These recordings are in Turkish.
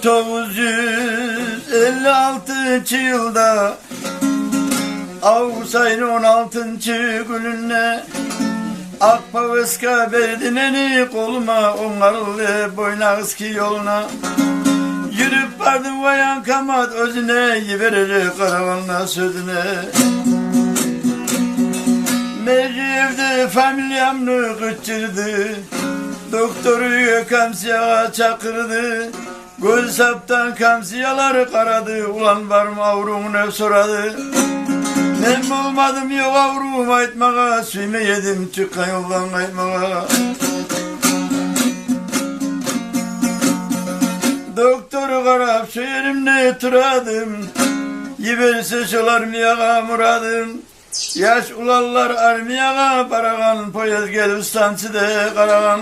1956 yılda Ağustos ayının 16. gününe Akpaveska verdim eni koluma, onlarlı boynağız ki yoluna. Yürüp vardım vayan kamat özüne, yiverecek karavanla sözüne. Mevci evde familyamını kıçırdı, doktoru kamsiyağa çakırdı. Göz saptan kamsiyaları karadı, ulan var mı avrumunu soradı. Ben olmadım yok avrum aytmağa, süyme yedim çıkan yoldan kaymağa. Doktoru karab söylerimle turadım, yiverse şolar miyağa muradım. Yaş ulallar armiyağa baragan, poyaz gel ustansıda karagan.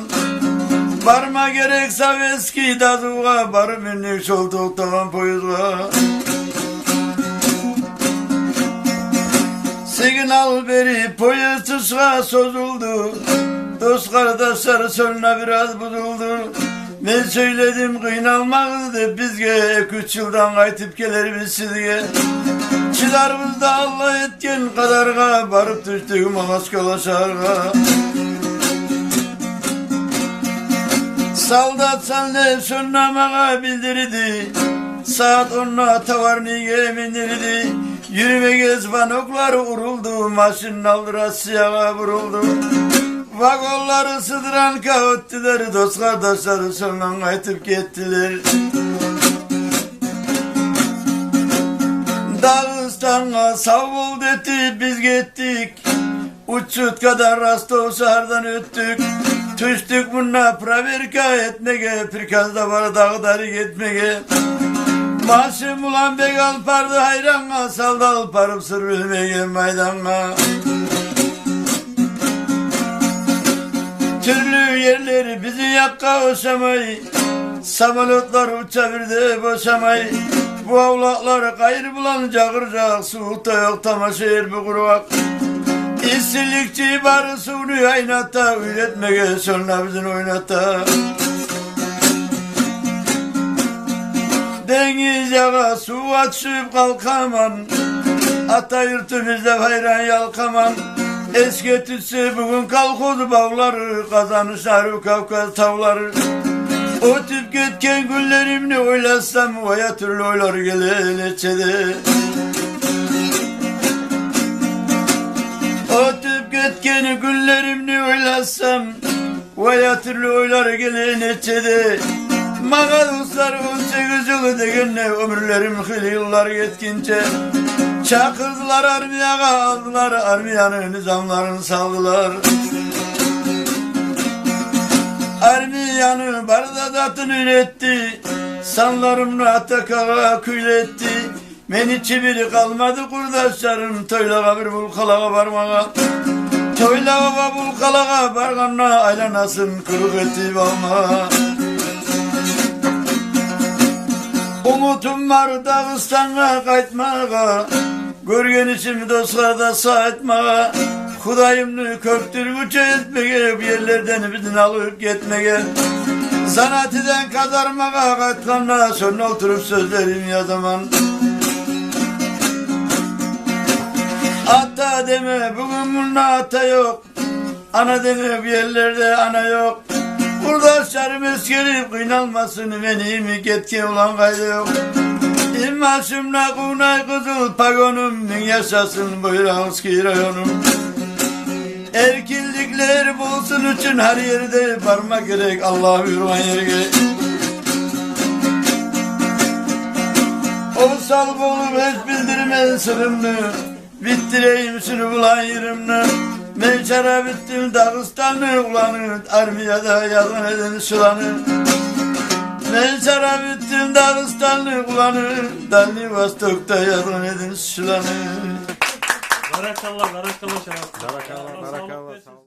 Barma gerek saveski dazuğa, bar minnik şol toktagan poyuzğa. Signal verip poyuz tuşğa sozuldu, dost kardeşler sonra biraz bozuldu. Ben söyledim kıynalmağızdı bizge, 2-3 yıldan kaytıp gelerimiz sizge. Çılarımızda Allah etken kadarga, barıp düştük Mamaskala şarga. Saldat salnep sonnamağa bildirdi, saat 10'a tavarniye bindirdi. Yürüme gezban okları uruldu, maşının aldı Rusya'ya vuruldu. Vagonları sıdıran kavuttiler, dost kardeşleri sonra kaytıp gittiler. Dağıstan'a savul detti, biz gittik. Uçsut kadar Rostov-Şar'dan öttük. Tüştük bununla praverka etmege, prikazda var dağları gitmege. Maaşım ulan bek alpardı hayranğa, salda alparıp sır bilmege maydanğa. Türlü yerleri bizi yakka oşamay, samalotlar uçavirdi boşamay. Bu avlakları gayrı bulan cağırcak, soğukta yok tamaşır bu kuruak. İşsizlikçi barı sunu aynatta, üretmege sonra bizim oynatta. Deniz yağa su açıp kalkaman, ata yurtumuzda hayran yalkaman. Eski tütsü bugün kalkoz bağları, kazanışlar Kavkaz tavları. O tüp gitken günlerimni oylasam, vaya türlü oylar gelir neçede. O tüp gitken günlerimni oylasam, vaya türlü oylar gelir neçede. Mağa dostlar 18 yılı degenle, ömürlerim hili yıllar yetkince. Çakırdılar armiyağa, aldılar armiyanı, nizamlarını saldılar. Armiyanı bardadatını üretti, sanlarımla atakağa külletti. Men içi biri kalmadı kurdaşlarım, toylağa bir bulkalağa varmağa. Toylağa bulkalağa barganla aylanasın kırık eti balmağa. Umutum var Dağıstan'a kaytmağa, görgen işim dostlarda saatmağa. Hudayımını köktürgüç etmeye, bir yerlerden bizden alıp gitmeye. Sanatiden kazarmağa kaytkanla, sonra oturup sözlerim yazamam. Ata deme bugün bununla ata yok, ana deme bir yerlerde ana yok. Kurdaşlarım eskerip kıynalmasın, benim getki olan kaydı yok. İmmaşımla kunay kızıl pagonum, min yaşasın Boyrazki rayonum. Erkillikler bulsun için her yerde varma gerek, Allah yürüyen yerge. O salgı olup hiç bildirmez sırrımını, bittireyim şunu bulan yerimini. Ben şarap ettim Dağıstan'ı ulanı, armiyada yazan eden şulanı. Ben şarap ettim Dağıstan'ı ulanı, Dalli Vostok'ta yazan eden şulanı. Barakallah, barakallah şarap. Barakallah, barakallah.